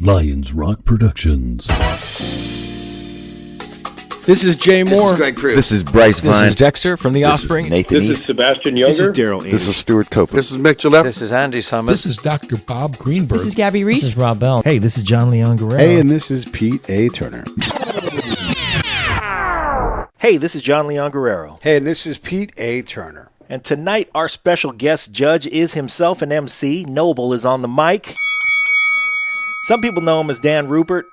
Lions Rock Productions. This is Jay Moore. This is Greg Proof. This is Bryce Vine. This is Dexter from The Offspring. This is Nathan This East. is Sebastian Younger. This is Daryl. This is Stuart Copeland. This is Mick Gillette. This is Andy Summers. This is Dr. Bob Greenberg. This is Gabby Reese. This is Rob Bell. Hey, this is John Leon Guerrero. Hey, and this is Pete A. Turner. Hey, this is John Leon Guerrero. Hey, and this is Pete A. Turner. And tonight, our special guest judge is himself an MC. Noble is on the mic. Some people know him as Dan Ruppert.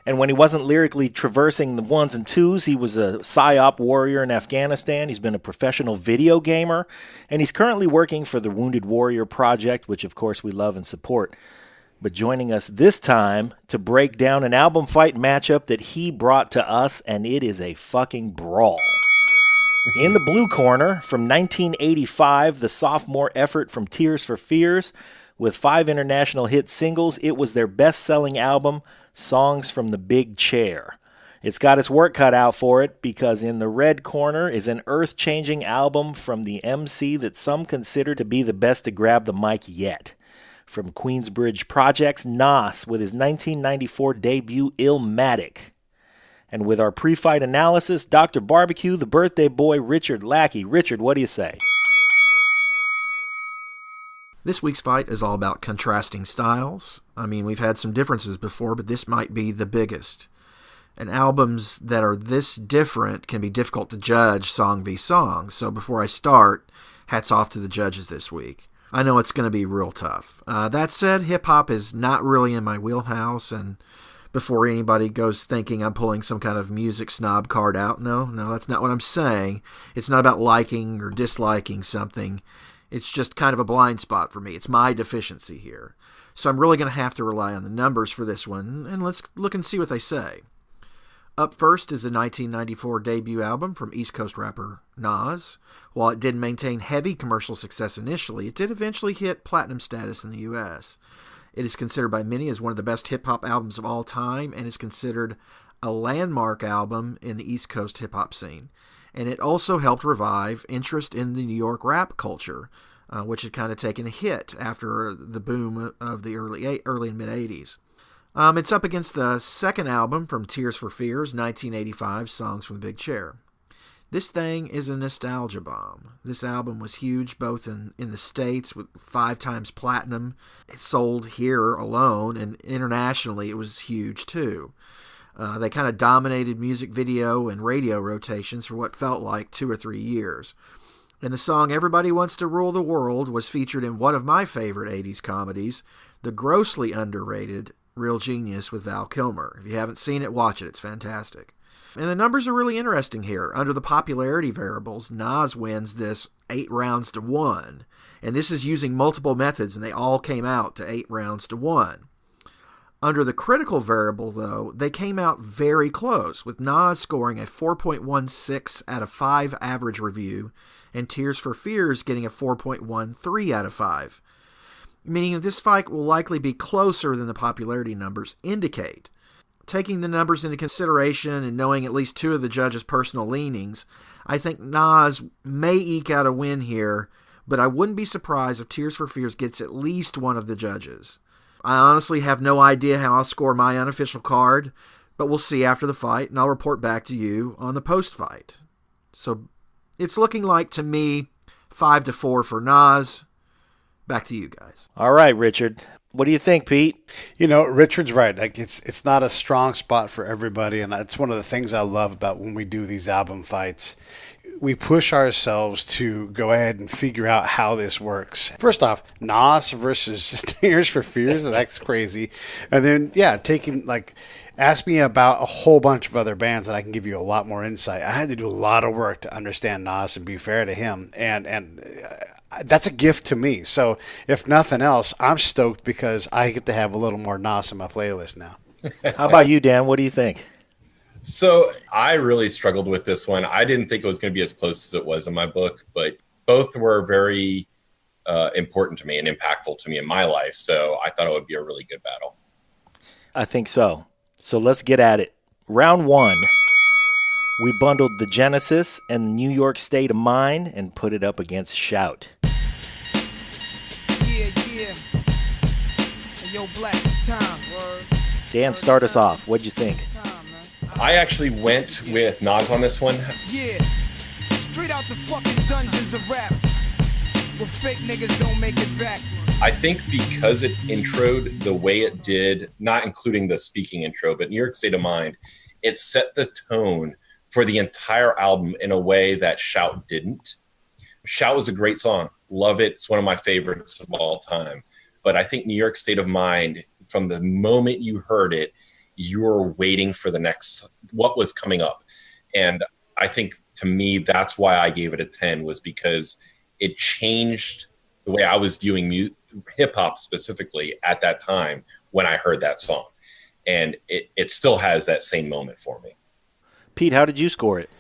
And when he wasn't lyrically traversing the ones and twos, he was a PSYOP warrior in Afghanistan. He's been a professional video gamer. And he's currently working for the Wounded Warrior Project, which, of course, we love and support. But joining us this time to break down an album fight matchup that he brought to us, and it is a fucking brawl. In the blue corner, from 1985, the sophomore effort from Tears for Fears. With 5 international hit singles, it was their best-selling album, Songs from the Big Chair. It's got its work cut out for it because in the red corner is an earth-changing album from the MC that some consider to be the best to grab the mic yet. From Queensbridge Projects, Nas with his 1994 debut, Illmatic. And with our pre-fight analysis, Dr. Barbecue, the birthday boy, Richard Lackey. Richard, what do you say? This week's fight is all about contrasting styles. I mean, we've had some differences before, but this might be the biggest. And albums that are this different can be difficult to judge song v song. So before I start, hats off to the judges this week. I know it's going to be real tough. That said, hip-hop is not really in my wheelhouse, and before anybody goes thinking I'm pulling some kind of music snob card out, no, that's not what I'm saying. It's not about liking or disliking something. It's just kind of a blind spot for me. It's my deficiency here. So I'm really going to have to rely on the numbers for this one, and let's look and see what they say. Up first is the 1994 debut album from East Coast rapper Nas. While it didn't maintain heavy commercial success initially, it did eventually hit platinum status in the U.S. It is considered by many as one of the best hip-hop albums of all time, and is considered a landmark album in the East Coast hip-hop scene. And it also helped revive interest in the New York rap culture, which had kind of taken a hit after the boom of the early and mid-'80s. It's up against the second album from Tears for Fears, 1985, Songs from the Big Chair. This thing is a nostalgia bomb. This album was huge both in the States with 5 times platinum. It sold here alone, and internationally it was huge too. They kind of dominated music video and radio rotations for what felt like 2 or 3 years. And the song Everybody Wants to Rule the World was featured in one of my favorite 80s comedies, the grossly underrated Real Genius with Val Kilmer. If you haven't seen it, watch it. It's fantastic. And the numbers are really interesting here. Under the popularity variables, Nas wins this 8 rounds to 1. And this is using multiple methods, and they all came out to 8 rounds to 1. Under the critical variable, though, they came out very close, with Nas scoring a 4.16 out of 5 average review, and Tears for Fears getting a 4.13 out of 5. Meaning that this fight will likely be closer than the popularity numbers indicate. Taking the numbers into consideration and knowing at least 2 of the judges' personal leanings, I think Nas may eke out a win here, but I wouldn't be surprised if Tears for Fears gets at least one of the judges. I honestly have no idea how I'll score my unofficial card, but we'll see after the fight, and I'll report back to you on the post-fight. So it's looking like, to me, 5-4 for Nas. Back to you guys. All right, Richard. What do you think, Pete? You know, Richard's right. Like it's not a strong spot for everybody, and that's one of the things I love about when we do these album fights. We push ourselves to go ahead and figure out how this works. First off, Nas versus Tears for Fears, that's crazy. And then, ask me about a whole bunch of other bands and I can give you a lot more insight. I had to do a lot of work to understand Nas and be fair to him. And that's a gift to me. So if nothing else, I'm stoked because I get to have a little more Nas in my playlist now. How about you, Dan? What do you think? So I really struggled with this one. I didn't think it was going to be as close as it was in my book, but both were very important to me and impactful to me in my life. So I thought it would be a really good battle. I think so. So let's get at it. Round 1. We bundled the Genesis and New York State of Mind and put it up against Shout. Yeah. Hey, yo, Black, it's time, word. Dan, start us off. What'd you think? I actually went with Nas on this one. Yeah, straight out the fucking dungeons of rap, where fake niggas don't make it back. I think because it introed the way it did, not including the speaking intro, but New York State of Mind, it set the tone for the entire album in a way that Shout didn't. Shout was a great song. Love it. It's one of my favorites of all time. But I think New York State of Mind, from the moment you heard it, you were waiting for the next, what was coming up. And I think, to me, that's why I gave it a 10, was because it changed the way I was viewing hip-hop specifically at that time when I heard that song. And it still has that same moment for me. Pete, how did you score it?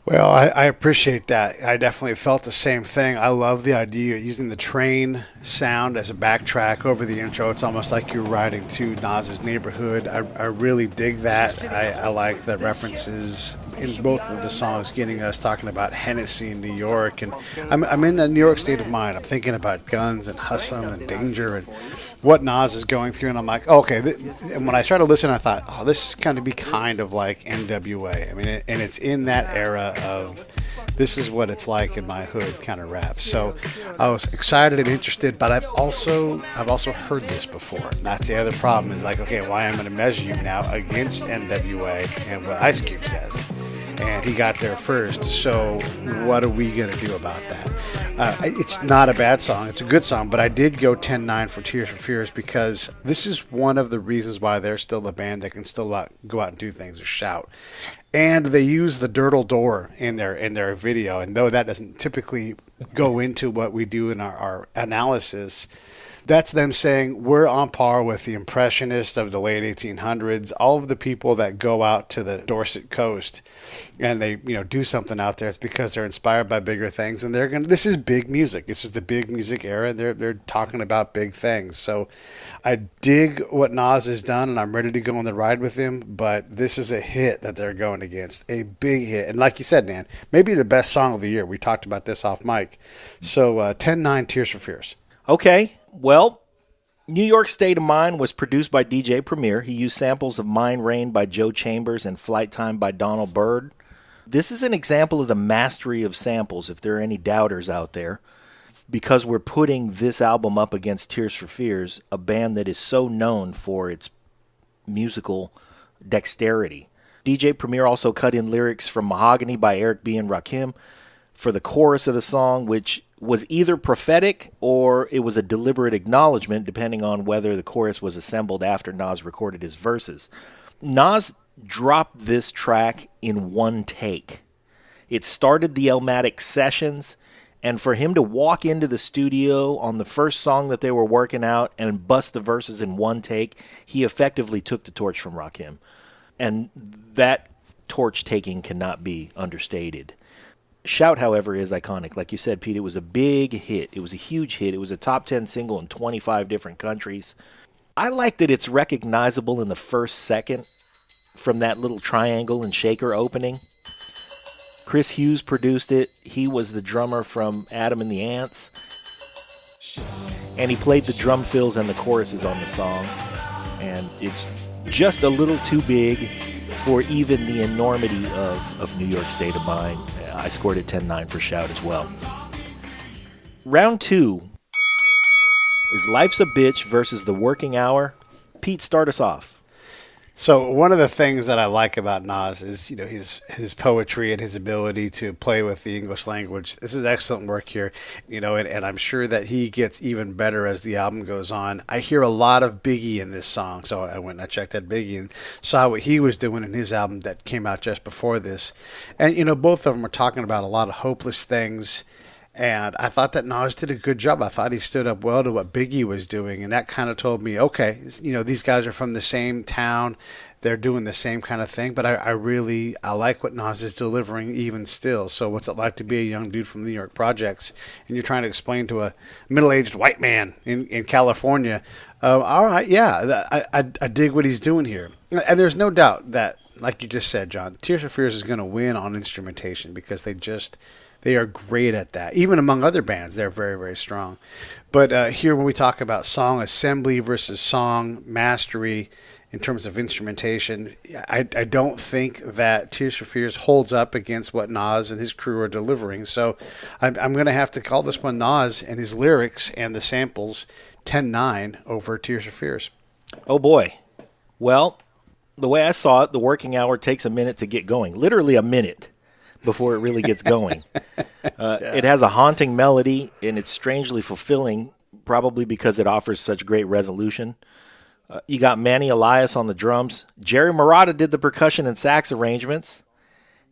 Well, I appreciate that. I definitely felt the same thing. I love the idea of using the train sound as a backtrack over the intro. It's almost like you're riding to Nas's neighborhood. I really dig that. I like the references in both of the songs, getting us talking about Hennessy in New York. And I'm in the New York State of mind. I'm thinking about guns and hustling and danger and what Nas is going through. And I'm like, okay. And when I started listening, I thought, oh, this is going to be kind of like NWA. I mean, and it's in that era of this is what it's like in my hood kind of rap. So I was excited and interested, but I've also heard this before. And that's the other problem, is like, okay, well, I'm going to measure you now against NWA and what Ice Cube says. And he got there first, so what are we going to do about that? It's not a bad song. It's a good song, but I did go 10-9 for Tears for Fears because this is one of the reasons why they're still a band that can still go out and do things, or Shout. And they use the Dirtle Door in their video, and though that doesn't typically go into what we do in our analysis, that's them saying we're on par with the Impressionists of the late 1800s. All of the people that go out to the Dorset coast and they do something out there, it's because they're inspired by bigger things, and this is big music. This is the big music era, and they're talking about big things. So I dig what Nas has done, and I'm ready to go on the ride with him, but this is a hit that they're going against, a big hit. And like you said, Dan, maybe the best song of the year. We talked about this off mic. So 10-9 Tears for Fears. Okay. Well, New York State of Mind was produced by DJ Premier. He used samples of Mind Rain by Joe Chambers and Flight Time by Donald Byrd. This is an example of the mastery of samples, if there are any doubters out there, because we're putting this album up against Tears for Fears, a band that is so known for its musical dexterity. DJ Premier also cut in lyrics from Mahogany by Eric B. and Rakim for the chorus of the song, which was either prophetic or it was a deliberate acknowledgement, depending on whether the chorus was assembled after Nas recorded his verses. Nas dropped this track in one take. It started the Illmatic sessions, and for him to walk into the studio on the first song that they were working out and bust the verses in one take, he effectively took the torch from Rakim. And that torch taking cannot be understated. Shout, however, is iconic. Like you said, Pete, it was a big hit. It was a huge hit. It was a top 10 single in 25 different countries. I like that it's recognizable in the first second from that little triangle and shaker opening. Chris Hughes produced it. He was the drummer from Adam and the Ants. And he played the drum fills and the choruses on the song. And it's just a little too big for even the enormity of New York State of Mind. I scored it 10-9 for Shout as well. Round 2 is Life's a Bitch versus The Working Hour. Pete, start us off. So one of the things that I like about Nas is, his poetry and his ability to play with the English language. This is excellent work here, and I'm sure that he gets even better as the album goes on. I hear a lot of Biggie in this song, so I went and I checked out Biggie and saw what he was doing in his album that came out just before this. And, both of them are talking about a lot of hopeless things. And I thought that Nas did a good job. I thought he stood up well to what Biggie was doing. And that kind of told me, okay, these guys are from the same town. They're doing the same kind of thing. But I like what Nas is delivering even still. So what's it like to be a young dude from New York projects and you're trying to explain to a middle-aged white man in California, all right, yeah, I dig what he's doing here. And there's no doubt that, like you just said, John, Tears for Fears is going to win on instrumentation because They are great at that. Even among other bands, they're very, very strong. But here when we talk about song assembly versus song mastery in terms of instrumentation, I don't think that Tears for Fears holds up against what Nas and his crew are delivering. So I'm going to have to call this one Nas and his lyrics and the samples 10-9 over Tears for Fears. Oh, boy. Well, the way I saw it, the working hour takes a minute to get going. Literally a minute before it really gets going. It has a haunting melody, and it's strangely fulfilling, probably because it offers such great resolution. You got Manny Elias on the drums. Jerry Marotta did the percussion and sax arrangements,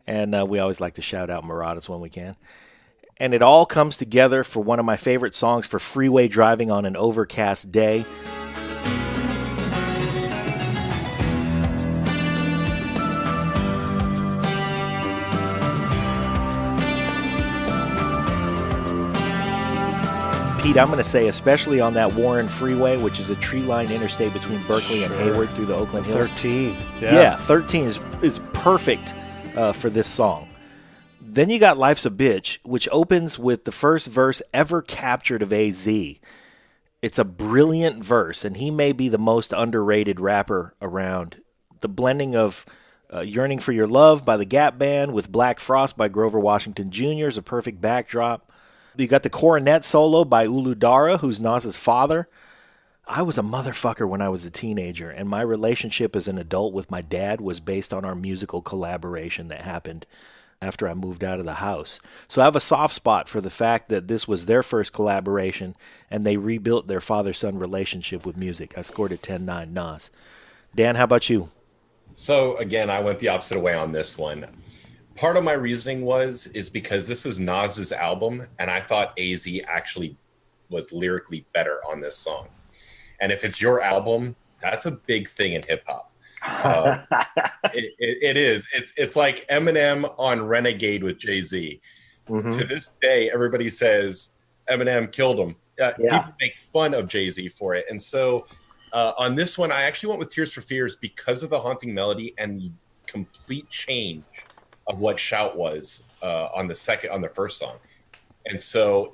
and we always like to shout out Marotta's when we can. And it all comes together for one of my favorite songs for freeway driving on an overcast day. Pete, I'm going to say, especially on that Warren Freeway, which is a tree-lined interstate between Berkeley and Hayward through the Oakland Hills. 13. Yeah, 13 is perfect for this song. Then you got Life's a Bitch, which opens with the first verse ever captured of AZ. It's a brilliant verse, and he may be the most underrated rapper around. The blending of Yearning for Your Love by the Gap Band with Black Frost by Grover Washington Jr. is a perfect backdrop. You got the cornet solo by Ulu Dara, who's Nas's father. I was a motherfucker when I was a teenager, and my relationship as an adult with my dad was based on our musical collaboration that happened after I moved out of the house. So I have a soft spot for the fact that this was their first collaboration, and they rebuilt their father-son relationship with music. I scored it 10-9 Nas. Dan, how about you? So, again, I went the opposite way on this one. Part of my reasoning is because this is Nas's album, and I thought AZ actually was lyrically better on this song. And if it's your album, that's a big thing in hip hop. It is. It's like Eminem on Renegade with Jay-Z. Mm-hmm. To this day, everybody says Eminem killed him. People make fun of Jay-Z for it. And so on this one, I actually went with Tears for Fears because of the haunting melody and the complete change of what Shout was on the first song. And so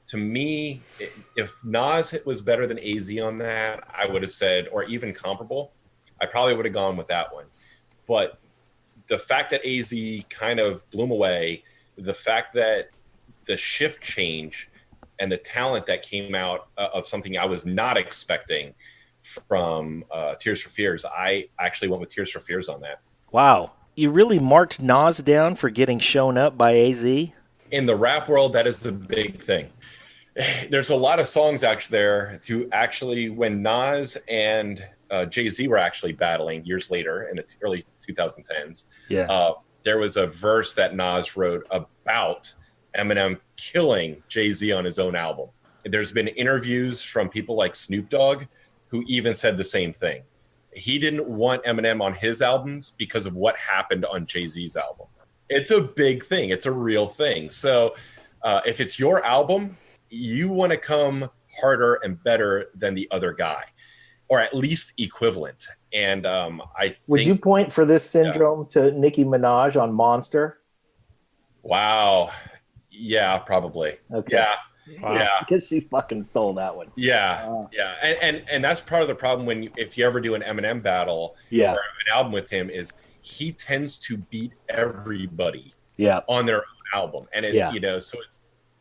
to me, if Nas was better than AZ on that, I would have said, or even comparable, I probably would have gone with that one. But the fact that AZ kind of blew him away, the fact that the shift change and the talent that came out of something I was not expecting from Tears for Fears, I actually went with Tears for Fears on that. Wow. You really marked Nas down for getting shown up by AZ? In the rap world, that is a big thing. There's a lot of songs actually there to actually, when Nas and Jay-Z were actually battling years later in the early 2010s, there was a verse that Nas wrote about Eminem killing Jay-Z on his own album. There's been interviews from people like Snoop Dogg who even said the same thing. He didn't want Eminem on his albums because of what happened on Jay-Z's album. It's a big thing. It's a real thing. So if it's your album, you want to come harder and better than the other guy, or at least equivalent. And I think... Would you point for this syndrome to Nicki Minaj on Monster? Wow. Yeah, probably. Okay. Yeah. Wow. Yeah, because she fucking stole that one. Yeah, and that's part of the problem if you ever do an Eminem battle or an album with him, is he tends to beat everybody on their own album, and so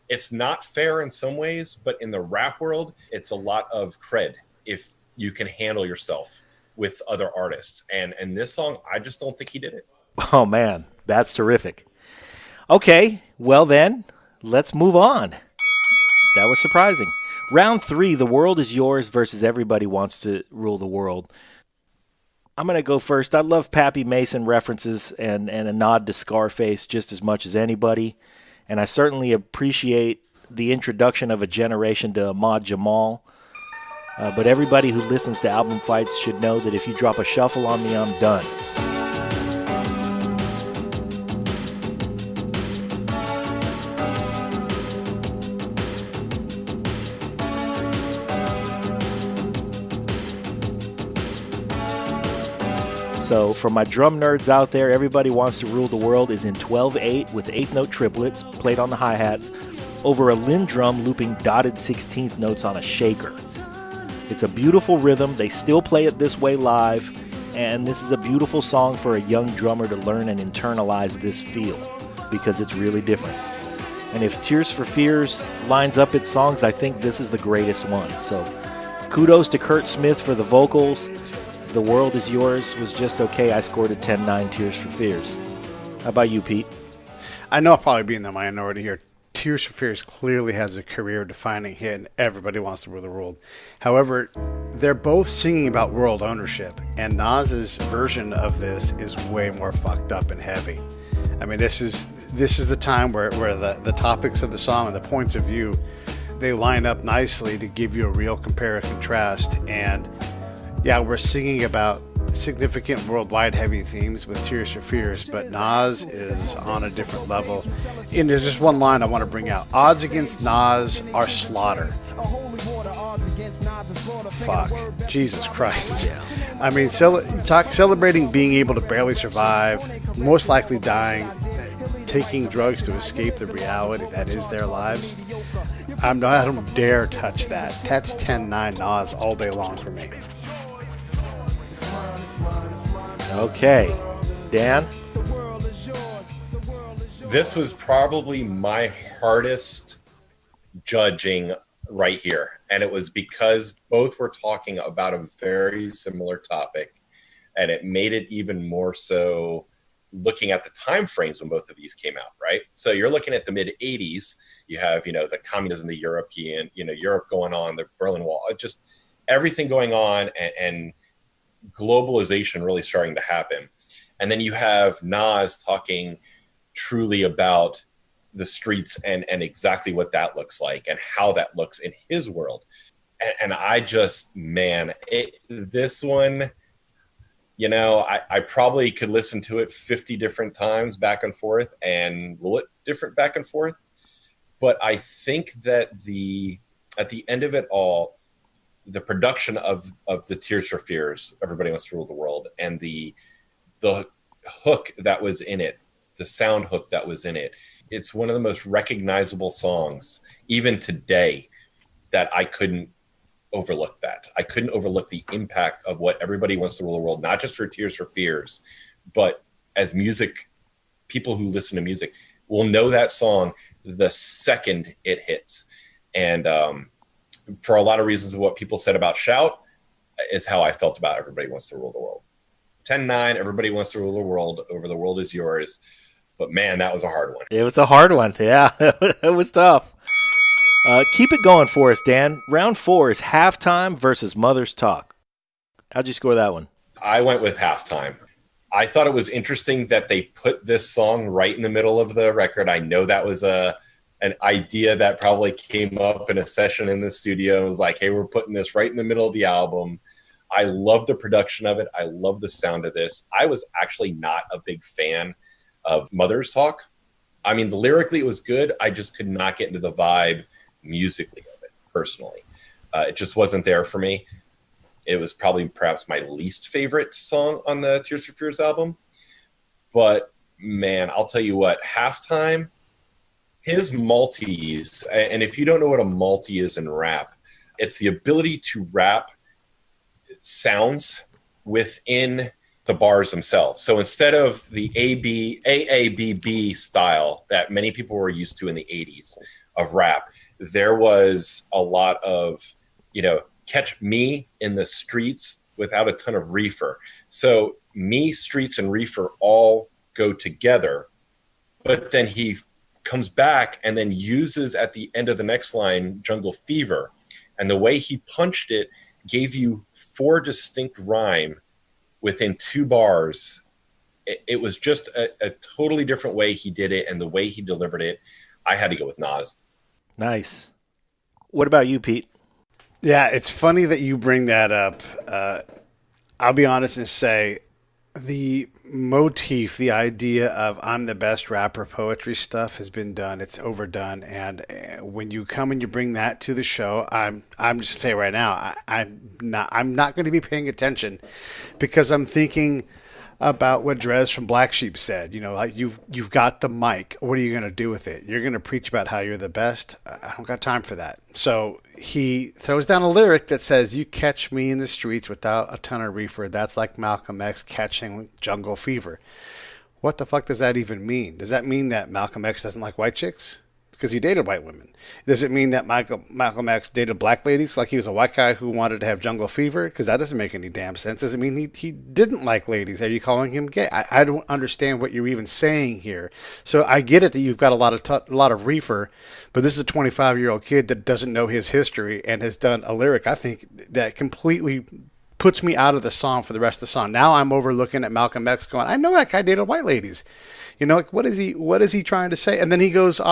it's not fair in some ways, but in the rap world, it's a lot of cred if you can handle yourself with other artists, and this song, I just don't think he did it. Oh man, that's terrific. Okay, well then, let's move on. That was surprising. Round 3, The World Is Yours versus Everybody Wants to Rule the World. I'm going to go first. I love Pappy Mason references and a nod to Scarface just as much as anybody. And I certainly appreciate the introduction of a generation to Ahmad Jamal. But everybody who listens to Album Fights should know that if you drop a shuffle on me, I'm done. So for my drum nerds out there, Everybody Wants to Rule the World is in 12/8 with eighth note triplets played on the hi-hats over a Linn drum looping dotted 16th notes on a shaker. It's a beautiful rhythm. They still play it this way live, and this is a beautiful song for a young drummer to learn and internalize this feel because it's really different. And if Tears for Fears lines up its songs, I think this is the greatest one. So kudos to Kurt Smith for the vocals. The World Is Yours was just okay. I scored a 10-9 Tears for Fears. How about you, Pete? I know I'll probably be in the minority here. Tears for Fears clearly has a career-defining hit, and Everybody Wants to Rule the World. However, they're both singing about world ownership, and Nas's version of this is way more fucked up and heavy. I mean, this is the time where the topics of the song and the points of view, they line up nicely to give you a real compare and contrast. And yeah, we're singing about significant worldwide heavy themes with Tears for Fears, but Nas is on a different level. And there's just one line I want to bring out. Odds against Nas are slaughter. Fuck. Jesus Christ. I mean, celebrating being able to barely survive, most likely dying, taking drugs to escape the reality that is their lives. I don't dare touch that. That's 10-9 Nas all day long for me. Okay. Dan? This was probably my hardest judging right here. And it was because both were talking about a very similar topic. And it made it even more so looking at the time frames when both of these came out, right? So you're looking at the mid 80s. You have, the communism, the European, Europe going on, the Berlin Wall, just everything going on and globalization really starting to happen. And then you have Nas talking truly about the streets and exactly what that looks like and how that looks in his world. And I just, this one, I probably could listen to it 50 different times back and forth and rule it different back and forth. But I think that at the end of it all, the production of the Tears for Fears, Everybody Wants to Rule the World, and the hook that was in it, the sound hook that was in it, it's one of the most recognizable songs, even today, that I couldn't overlook that. I couldn't overlook the impact of what Everybody Wants to Rule the World, not just for Tears for Fears, but as music, people who listen to music will know that song the second it hits. And for a lot of reasons of what people said about Shout is how I felt about Everybody Wants to Rule the World. 10-9, Everybody Wants to Rule the World over The World Is Yours. But man, that was a hard one. It was a hard one. Yeah, it was tough. Keep it going for us, Dan. Round 4 is Halftime versus Mother's Talk. How'd you score that one? I went with Halftime. I thought it was interesting that they put this song right in the middle of the record. I know that was an idea that probably came up in a session in the studio. It was like, hey, we're putting this right in the middle of the album. I love the production of it. I love the sound of this. I was actually not a big fan of Mother's Talk. I mean, lyrically it was good. I just could not get into the vibe musically of it, personally. It just wasn't there for me. It was probably perhaps my least favorite song on the Tears for Fears album. But man, I'll tell you what, Halftime, his multis, and if you don't know what a multi is in rap, it's the ability to rap sounds within the bars themselves. So instead of the AABB style that many people were used to in the 80s of rap, there was a lot of, catch me in the streets without a ton of reefer. So me, streets, and reefer all go together, but then he comes back and then uses at the end of the next line, Jungle Fever. And the way he punched it gave you 4 distinct rhyme within 2 bars. It was just a totally different way he did it, and the way he delivered it, I had to go with Nas. Nice. What about you, Pete? Yeah, it's funny that you bring that up. I'll be honest and say the motif, the idea of I'm the best rapper poetry stuff has been done. It's overdone. And when you come and you bring that to the show, I'm just saying right now, I'm not going to be paying attention because I'm thinking about what Drez from Black Sheep said. You know, like you've got the mic. What are you going to do with it? You're going to preach about how you're the best? I don't got time for that. So he throws down a lyric that says, "You catch me in the streets without a ton of reefer. That's like Malcolm X catching jungle fever." What the fuck does that even mean? Does that mean that Malcolm X doesn't like white chicks? Because he dated white women. Does it mean that Malcolm X dated black ladies like he was a white guy who wanted to have jungle fever? Because that doesn't make any damn sense. Does it mean he didn't like ladies? Are you calling him gay? I don't understand what you're even saying here. So I get it that you've got a lot of reefer, but this is a 25-year-old kid that doesn't know his history and has done a lyric, I think, that completely puts me out of the song for the rest of the song. Now I'm overlooking at Malcolm X going, I know that guy dated white ladies. You know, like what is he trying to say? And then he goes to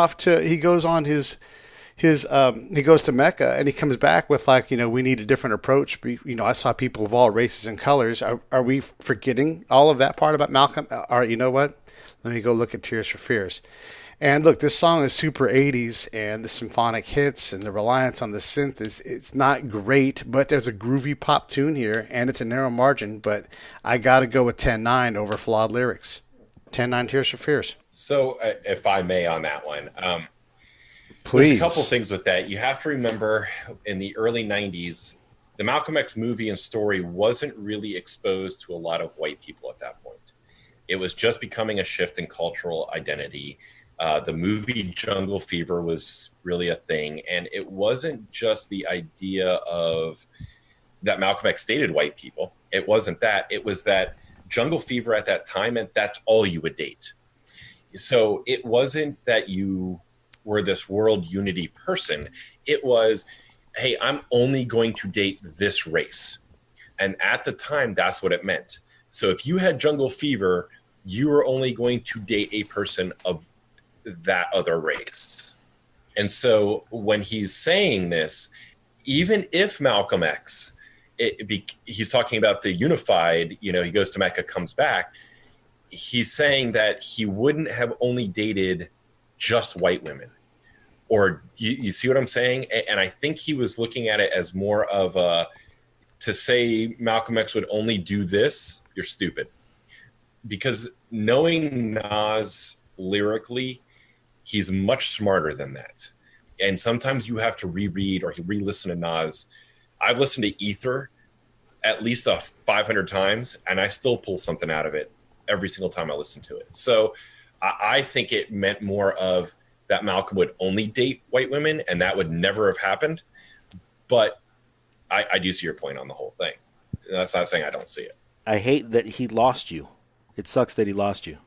Mecca and he comes back with like, you know, we need a different approach. You know, I saw people of all races and colors. Are we forgetting all of that part about Malcolm? All right, you know what? Let me go look at Tears for Fears. And look, this song is super 80s, and the symphonic hits and the reliance on the synth it's not great, but there's a groovy pop tune here, and it's a narrow margin, but I got to go with 10-9 over flawed lyrics. 10-9 Tears for Fears. So if I may on that one, please. There's a couple things with that. You have to remember in the early 90s, the Malcolm X movie and story wasn't really exposed to a lot of white people at that point. It was just becoming a shift in cultural identity. The movie Jungle Fever was really a thing. And it wasn't just the idea of that Malcolm X dated white people. It wasn't that. It was that Jungle Fever at that time, and that's all you would date. So it wasn't that you were this world unity person. It was, hey, I'm only going to date this race. And at the time, that's what it meant. So if you had Jungle Fever, you were only going to date a person of that other race. And so when he's saying this, even if Malcolm X, he's talking about the unified, you know, he goes to Mecca, comes back, he's saying that he wouldn't have only dated just white women. Or you see what I'm saying? And I think he was looking at it as more of to say Malcolm X would only do this, you're stupid. Because knowing Nas lyrically, he's much smarter than that. And sometimes you have to reread or re-listen to Nas. I've listened to Ether at least 500 times, and I still pull something out of it every single time I listen to it. So I think it meant more of that Malcolm would only date white women, and that would never have happened. But I do see your point on the whole thing. That's not saying I don't see it. I hate that he lost you. It sucks that he lost you.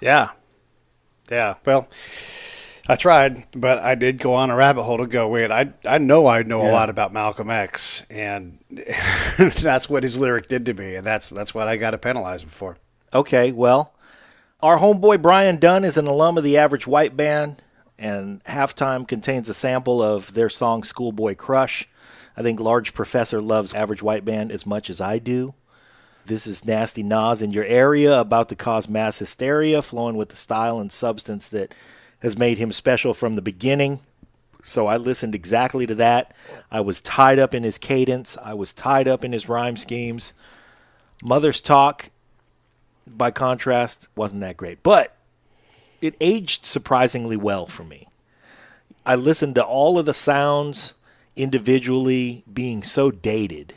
Yeah. Well, I tried, but I did go on a rabbit hole to go, wait, I know a lot about Malcolm X, and that's what his lyric did to me, and that's what I got to penalize him for. Okay, well, our homeboy Brian Dunn is an alum of the Average White Band, and Halftime contains a sample of their song Schoolboy Crush. I think Large Professor loves Average White Band as much as I do. This is Nasty Nas in your area, about to cause mass hysteria, flowing with the style and substance that has made him special from the beginning. So I listened exactly to that. I was tied up in his cadence. I was tied up in his rhyme schemes. Mother's Talk, by contrast, wasn't that great. But it aged surprisingly well for me. I listened to all of the sounds individually being so dated.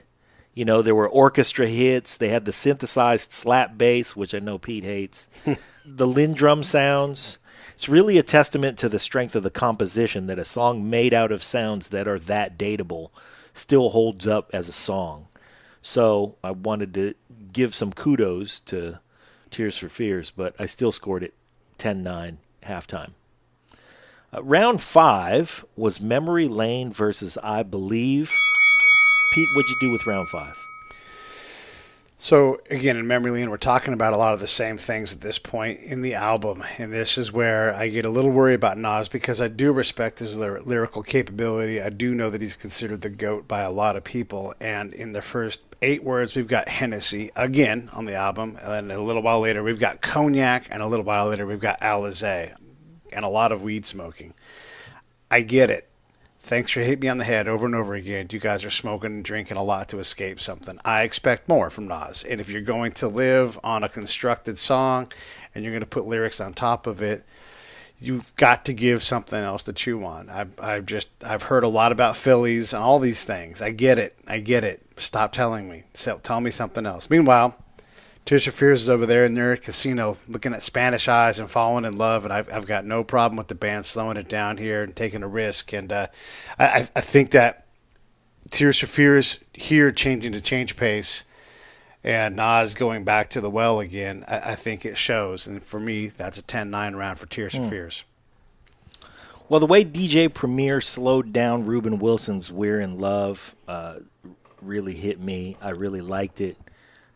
You know, there were orchestra hits. They had the synthesized slap bass, which I know Pete hates. The Lindrum sounds. It's really a testament to the strength of the composition that a song made out of sounds that are that dateable still holds up as a song. So I wanted to give some kudos to Tears for Fears, but I still scored it 10-9 halftime. Round 5 was Memory Lane versus I Believe. Pete, what'd you do with round 5? So, again, in Memory Lane, we're talking about a lot of the same things at this point in the album. And this is where I get a little worried about Nas, because I do respect his lyrical capability. I do know that he's considered the GOAT by a lot of people. And in the first 8 words, we've got Hennessy, again, on the album. And a little while later, we've got Cognac. And a little while later, we've got Alizé. And a lot of weed smoking. I get it. Thanks for hitting me on the head over and over again. You guys are smoking and drinking a lot to escape something. I expect more from Nas. And if you're going to live on a constructed song and you're going to put lyrics on top of it, you've got to give something else to chew on. I've heard a lot about Phillies and all these things. I get it. Stop telling me. Tell me something else. Meanwhile, Tears for Fears is over there in their casino looking at Spanish eyes and falling in love, and I've got no problem with the band slowing it down here and taking a risk. And I think that Tears for Fears here changing to change pace and Nas going back to the well again, I think it shows. And for me, that's a 10-9 round for Tears for Fears. Well, the way DJ Premier slowed down Reuben Wilson's We're in Love really hit me. I really liked it.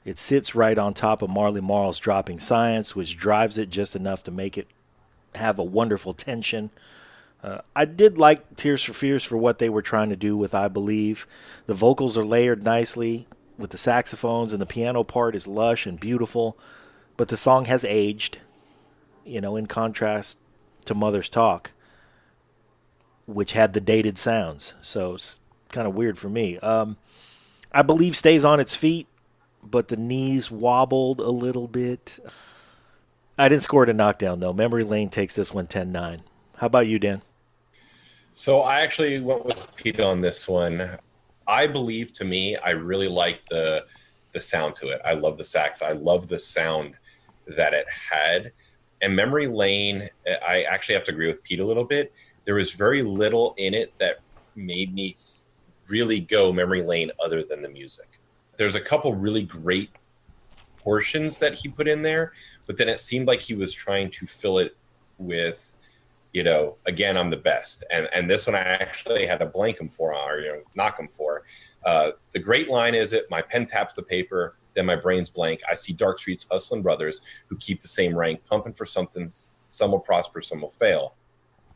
It sits right on top of Marley Marl's Dropping Science, which drives it just enough to make it have a wonderful tension. I did like Tears for Fears for what they were trying to do with I Believe. The vocals are layered nicely with the saxophones, and the piano part is lush and beautiful. But the song has aged, in contrast to Mother's Talk, which had the dated sounds. So it's kind of weird for me. I Believe stays on its feet, but the knees wobbled a little bit. I didn't score it a knockdown, though. Memory Lane takes this one 10-9. How about you, Dan? So I actually went with Pete on this one. I Believe, to me, I really like the sound to it. I love the sax. I love the sound that it had. And Memory Lane, I actually have to agree with Pete a little bit. There was very little in it that made me really go Memory Lane other than the music. There's a couple really great portions that he put in there, but then it seemed like he was trying to fill it with, again, I'm the best. And this one I actually had to blank him for, or knock him for. The great line is my pen taps the paper, then my brain's blank. I see dark streets hustling brothers who keep the same rank, pumping for something. Some will prosper, some will fail.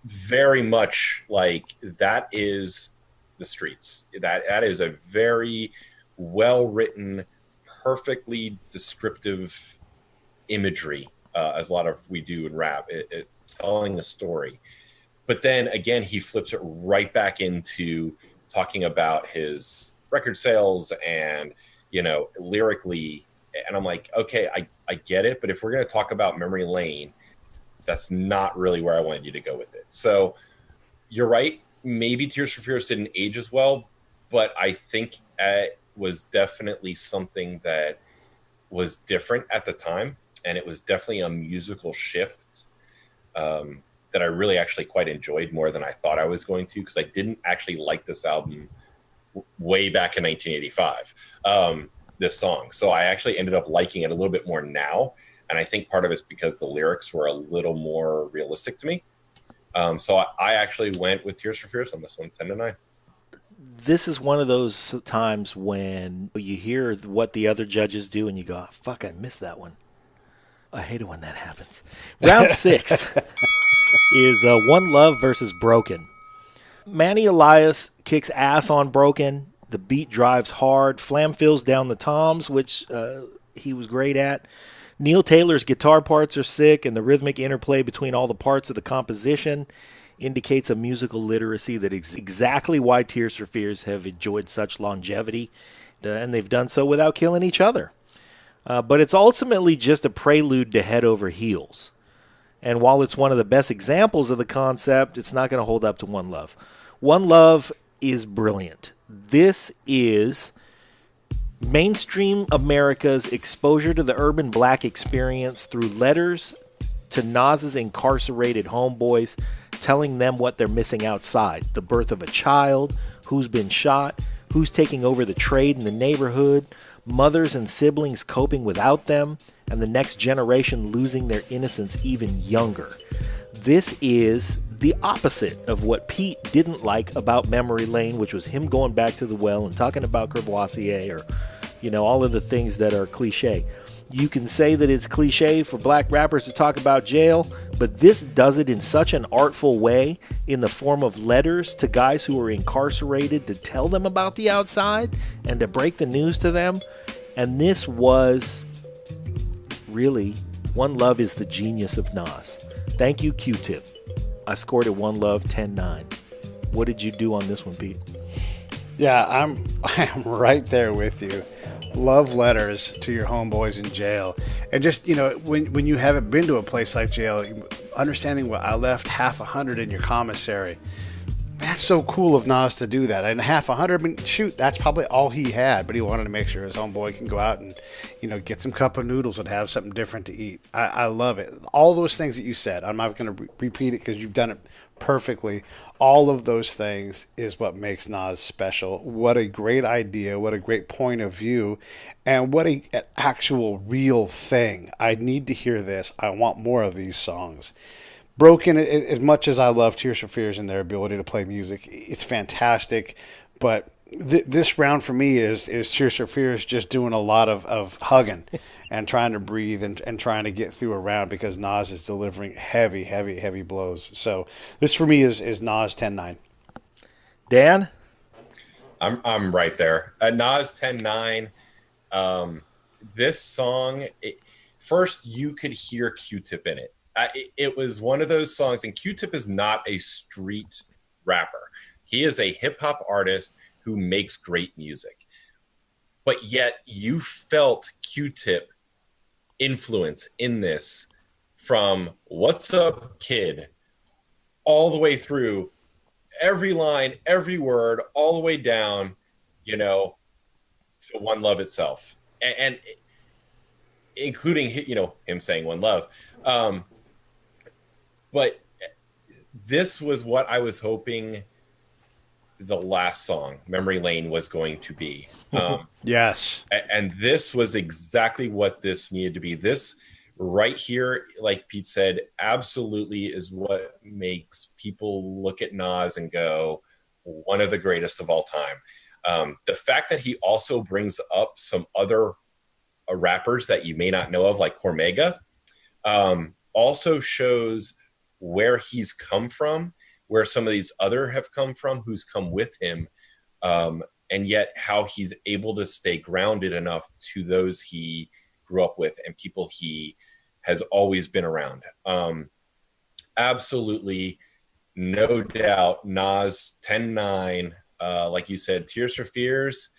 Very much like that is the streets. That is a very well-written, perfectly descriptive imagery, as a lot of we do in rap. It's telling a story. But then, again, he flips it right back into talking about his record sales and, lyrically. And I'm like, okay, I get it. But if we're going to talk about Memory Lane, that's not really where I wanted you to go with it. So you're right. Maybe Tears for Fears didn't age as well, but I think it was definitely something that was different at the time, and it was definitely a musical shift that I really actually quite enjoyed more than I thought I was going to, because I didn't actually like this album way back in 1985, this song. So I actually ended up liking it a little bit more now, and I think part of it's because the lyrics were a little more realistic to me. So I actually went with Tears for Fears on this one, 10-9. This is one of those times when you hear what the other judges do and you go, oh, fuck, I missed that one. I hate it when that happens. Round 6 is One Love versus Broken. Manny Elias kicks ass on Broken. The beat drives hard. Flam fills down the toms, which he was great at. Neil Taylor's guitar parts are sick, and the rhythmic interplay between all the parts of the composition indicates a musical literacy that is exactly why Tears for Fears have enjoyed such longevity, and they've done so without killing each other. But it's ultimately just a prelude to Head Over Heels. And while it's one of the best examples of the concept, it's not going to hold up to One Love. One Love is brilliant. This is mainstream America's exposure to the urban black experience through letters to Nas's incarcerated homeboys, telling them what they're missing outside. The birth of a child, who's been shot, who's taking over the trade in the neighborhood, mothers and siblings coping without them, and the next generation losing their innocence even younger. This is the opposite of what Pete didn't like about Memory Lane, which was him going back to the well and talking about Courvoisier, or, all of the things that are cliche. You can say that it's cliche for black rappers to talk about jail, but this does it in such an artful way in the form of letters to guys who are incarcerated to tell them about the outside and to break the news to them. And this was really, One Love is the genius of Nas. Thank you, Q-Tip. I scored it One Love 10-9. What did you do on this one, Pete? Yeah, I am right there with you. Love letters to your homeboys in jail. And just, when you haven't been to a place like jail, understanding what I left $50 in your commissary. That's so cool of Nas to do that. And $50, I mean, shoot, that's probably all he had, but he wanted to make sure his homeboy can go out and, get some cup of noodles and have something different to eat. I love it. All those things that you said, I'm not going to repeat it because you've done it perfectly. All of those things is what makes Nas special. What a great idea. What a great point of view. And what an actual real thing. I need to hear this. I want more of these songs. Broken, as much as I love Tears for Fears and their ability to play music, it's fantastic. But this round for me is Tears for Fears just doing a lot of hugging and trying to breathe and trying to get through a round because Nas is delivering heavy, heavy, heavy blows. So this for me is Nas 10-9. Dan? I'm right there. Nas 10-9. This song, first you could hear Q-Tip in it. It was one of those songs, and Q-Tip is not a street rapper. He is a hip-hop artist who makes great music. But yet you felt Q-Tip influence in this from What's Up Kid all the way through every line, every word, all the way down, to One Love itself. And including, him saying One Love. But this was what I was hoping the last song, Memory Lane, was going to be. Yes. And this was exactly what this needed to be. This right here, like Pete said, absolutely is what makes people look at Nas and go, one of the greatest of all time. The fact that he also brings up some other rappers that you may not know of, like Cormega, also shows where he's come from, where some of these other have come from, who's come with him, and yet how he's able to stay grounded enough to those he grew up with and people he has always been around. Absolutely, no doubt, Nas 10-9, like you said, Tears for Fears,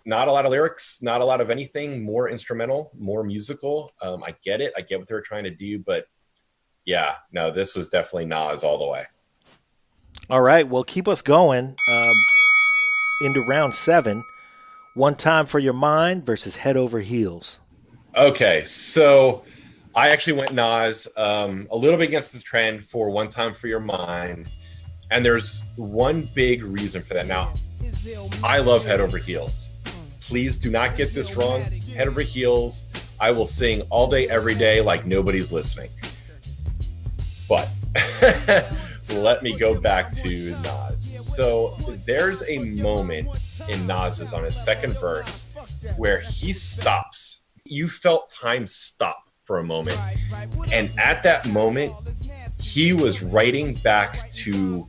not a lot of lyrics, not a lot of anything, more instrumental, more musical. I get it. I get what they're trying to do, but yeah, no, this was definitely Nas all the way. All right, well, keep us going into round 7. One Time for Your Mind versus Head Over Heels. Okay, so I actually went Nas a little bit against this trend for One Time for Your Mind, and there's one big reason for that. Now, I love Head Over Heels. Please do not get this wrong. Head Over Heels, I will sing all day, every day like nobody's listening. But let me go back to Nas. So there's a moment in Nas's on his second verse where he stops. You felt time stop for a moment. And at that moment, he was writing back to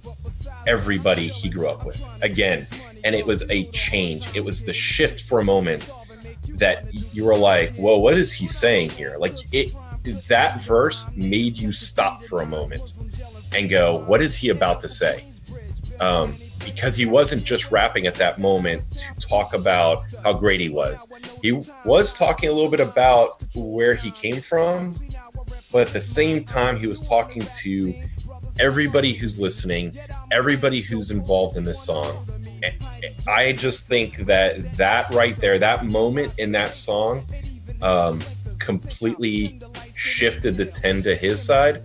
everybody he grew up with again. And it was a change. It was the shift for a moment that you were like, whoa, what is he saying here? Like that verse made you stop for a moment and go, what is he about to say? Because he wasn't just rapping at that moment to talk about how great he was. He was talking a little bit about where he came from, but at the same time, he was talking to everybody who's listening, everybody who's involved in this song. And I just think that right there, that moment in that song, completely shifted the 10 to his side.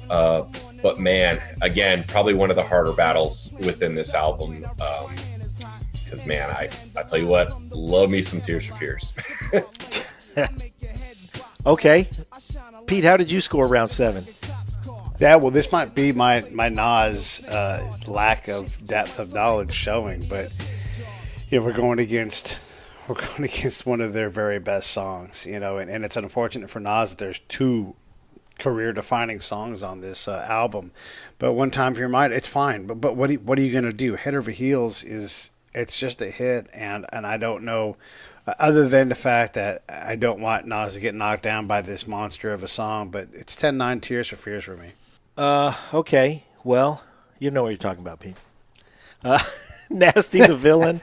But man, again, probably one of the harder battles within this album. Because man, I tell you what, love me some Tears for Fears. Okay. Pete, how did you score round 7? Yeah, well, this might be my Nas lack of depth of knowledge showing, but we're going against one of their very best songs, and it's unfortunate for Nas that there's 2 career-defining songs on this album. But One Time for Your Mind, it's fine. But what are you going to do? Head Over Heels it's just a hit, and I don't know, other than the fact that I don't want Nas to get knocked down by this monster of a song. But it's 10-9 Tears for Fears for me. Okay. Well, You know what you're talking about, Pete. Nasty the Villain,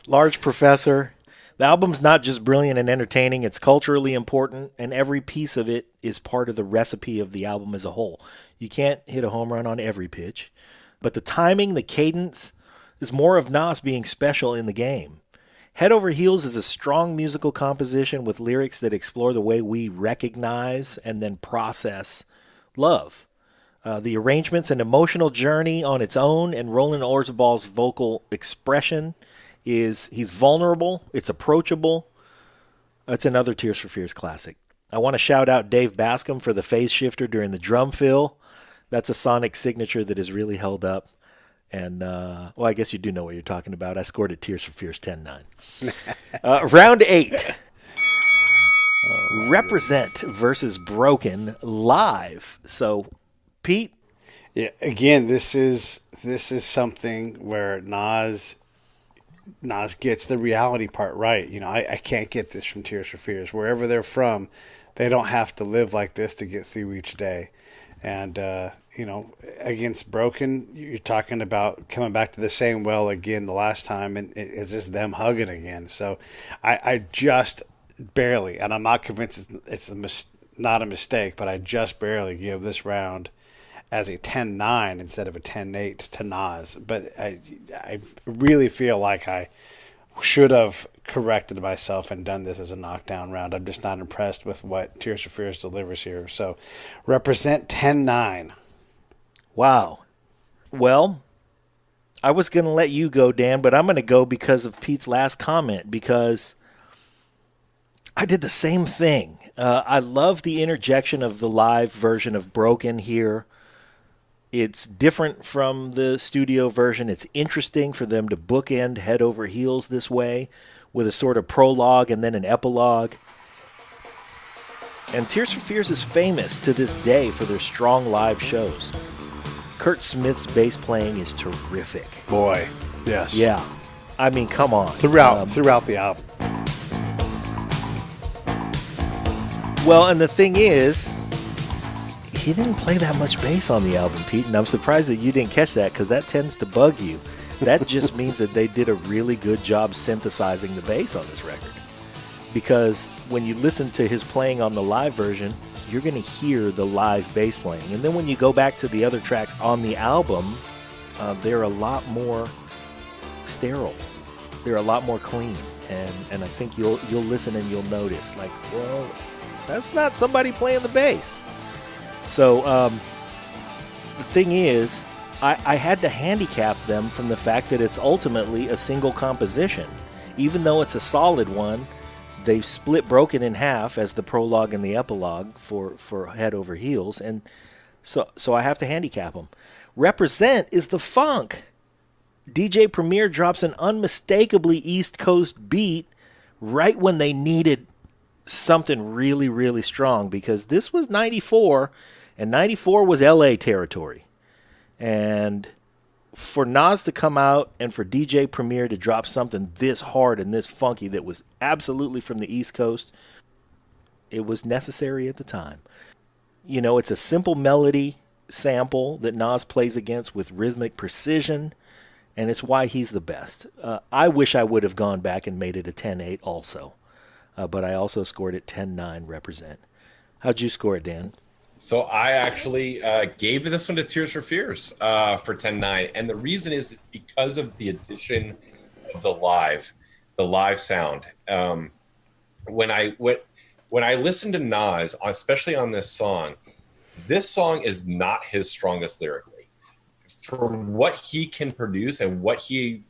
Large Professor. The album's not just brilliant and entertaining, it's culturally important, and every piece of it is part of the recipe of the album as a whole. You can't hit a home run on every pitch, but the timing, the cadence, is more of Nas being special in the game. Head Over Heels is a strong musical composition with lyrics that explore the way we recognize and then process love. The arrangements and emotional journey on its own, and Roland Orzabal's vocal expression he's vulnerable, it's approachable. It's another Tears for Fears classic. I want to shout out Dave Bascom for the phase shifter during the drum fill. That's a sonic signature that has really held up. And, well, I guess you do know what you're talking about. I scored it Tears for Fears 10-9. Round 8. Represent versus Broken live. So, Pete? Yeah, again, this is something where Nas gets the reality part right. You know, I can't get this from Tears for Fears. Wherever they're from, they don't have to live like this to get through each day. And, you know, against Broken, you're talking about coming back to the same well again the last time, and it's just them hugging again. So I just barely, and I'm not convinced it's not a mistake, but I just barely give this round as a 10-9 instead of a 10-8 to Nas. But I really feel like I should have corrected myself and done this as a knockdown round. I'm just not impressed with what Tears for Fears delivers here. So represent 10-9. Wow. Well, I was going to let you go, Dan, but I'm going to go because of Pete's last comment, because I did the same thing. I love the interjection of the live version of Broken here. It's different from the studio version. It's interesting for them to bookend Head Over Heels this way with a sort of prologue and then an epilogue. And Tears for Fears is famous to this day for their strong live shows. Kurt Smith's bass playing is terrific. Boy, yes. Yeah. I mean, come on. Throughout the album. Well, and the thing is, he didn't play that much bass on the album, Pete, and I'm surprised that you didn't catch that, because that tends to bug you. That just means that they did a really good job synthesizing the bass on this record. Because when you listen to his playing on the live version, you're going to hear the live bass playing. And then when you go back to the other tracks on the album, they're a lot more sterile. They're a lot more clean. And I think you'll listen and you'll notice, like, well, that's not somebody playing the bass. So the thing is, I had to handicap them from the fact that it's ultimately a single composition. Even though it's a solid one, they've split Broken in half as the prologue and the epilogue for Head Over Heels, and so I have to handicap them. Represent is the funk. DJ Premier drops an unmistakably East Coast beat right when they needed something really, really strong, because this was 94, and 94 was LA territory. And for Nas to come out and for DJ Premier to drop something this hard and this funky that was absolutely from the East Coast, it was necessary at the time. You know, it's a simple melody sample that Nas plays against with rhythmic precision, and it's why he's the best. I wish I would have gone back and made it a 10-8 also, but I also scored it 10-9 Represent. How'd you score it, Dan? So I actually gave this one to Tears for Fears for 10-9. And the reason is because of the addition of the live sound. When I listened to Nas, especially on this song is not his strongest lyrically. For what he can produce and what he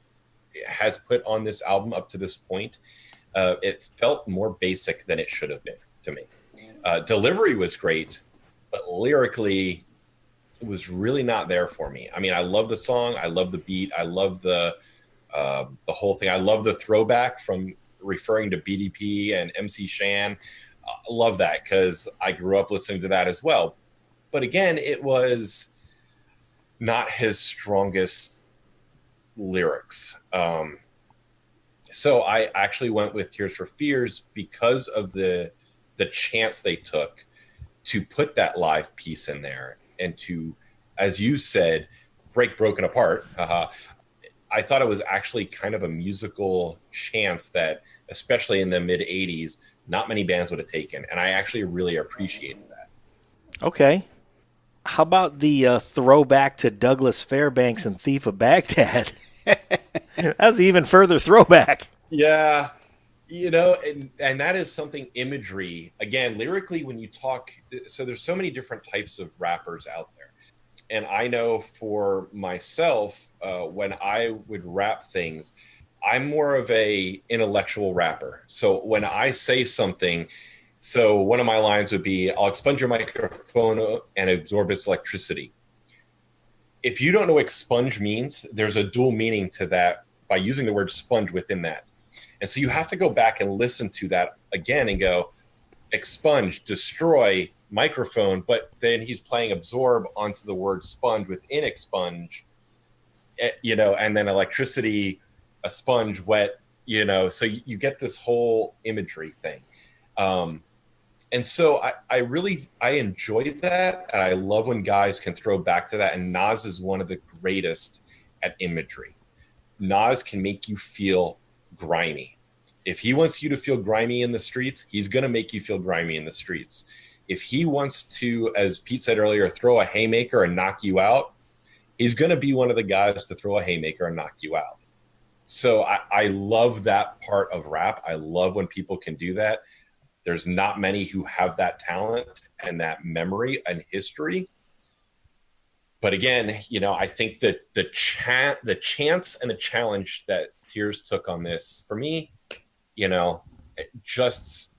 has put on this album up to this point, it felt more basic than it should have been to me. Delivery was great, but lyrically, it was really not there for me. I mean, I love the song. I love the beat. I love the whole thing. I love the throwback from referring to BDP and MC Shan. I love that because I grew up listening to that as well. But again, it was not his strongest lyrics. So I actually went with Tears for Fears because of the chance they took to put that live piece in there and to, as you said, break broken apart. I thought it was actually kind of a musical chance that, especially in the mid 80s, not many bands would have taken. And I actually really appreciated that. Okay. How about the throwback to Douglas Fairbanks and Thief of Baghdad? That's an even further throwback. Yeah. And that is something imagery. Again, lyrically, when you talk, so there's so many different types of rappers out there. And I know for myself, when I would rap things, I'm more of a intellectual rapper. So when I say something, so one of my lines would be, I'll expunge your microphone and absorb its electricity. If you don't know what expunge means, there's a dual meaning to that by using the word sponge within that. And so you have to go back and listen to that again and go, expunge, destroy, microphone, but then he's playing absorb onto the word sponge within expunge, and then electricity, a sponge, wet, so you get this whole imagery thing. And so I enjoy that. And I love when guys can throw back to that. And Nas is one of the greatest at imagery. Nas can make you feel grimy. If he wants you to feel grimy in the streets, he's going to make you feel grimy in the streets. If he wants to, as Pete said earlier, throw a haymaker and knock you out, he's going to be one of the guys to throw a haymaker and knock you out. So I love that part of rap. I love when people can do that. There's not many who have that talent and that memory and history. But again, I think that the chance and the challenge that Tears took on this, for me, just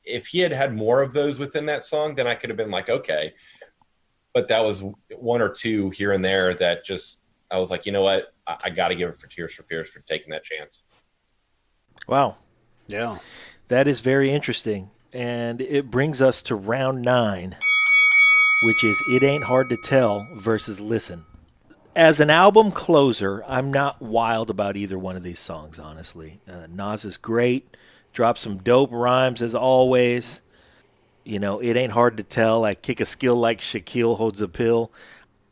if he had more of those within that song, then I could have been like, okay. But that was one or two here and there that just, I was like, you know what? I got to give it for Tears for Fears for taking that chance. Wow. Yeah. That is very interesting. And it brings us to round 9, which is It Ain't Hard to Tell versus Listen. As an album closer, I'm not wild about either one of these songs, honestly. Nas is great. Drops some dope rhymes as always. It ain't hard to tell. I kick a skill like Shaquille holds a pill.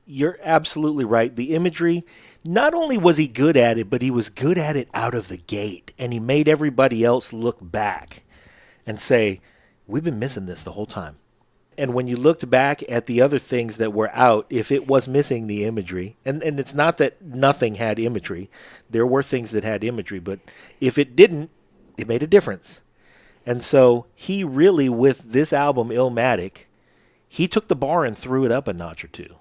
You're absolutely right. The imagery, not only was he good at it, but he was good at it out of the gate. And he made everybody else look back and say, we've been missing this the whole time. And when you looked back at the other things that were out, if it was missing the imagery, and it's not that nothing had imagery, there were things that had imagery, but if it didn't, it made a difference. And so he really, with this album, Illmatic, he took the bar and threw it up a notch or two.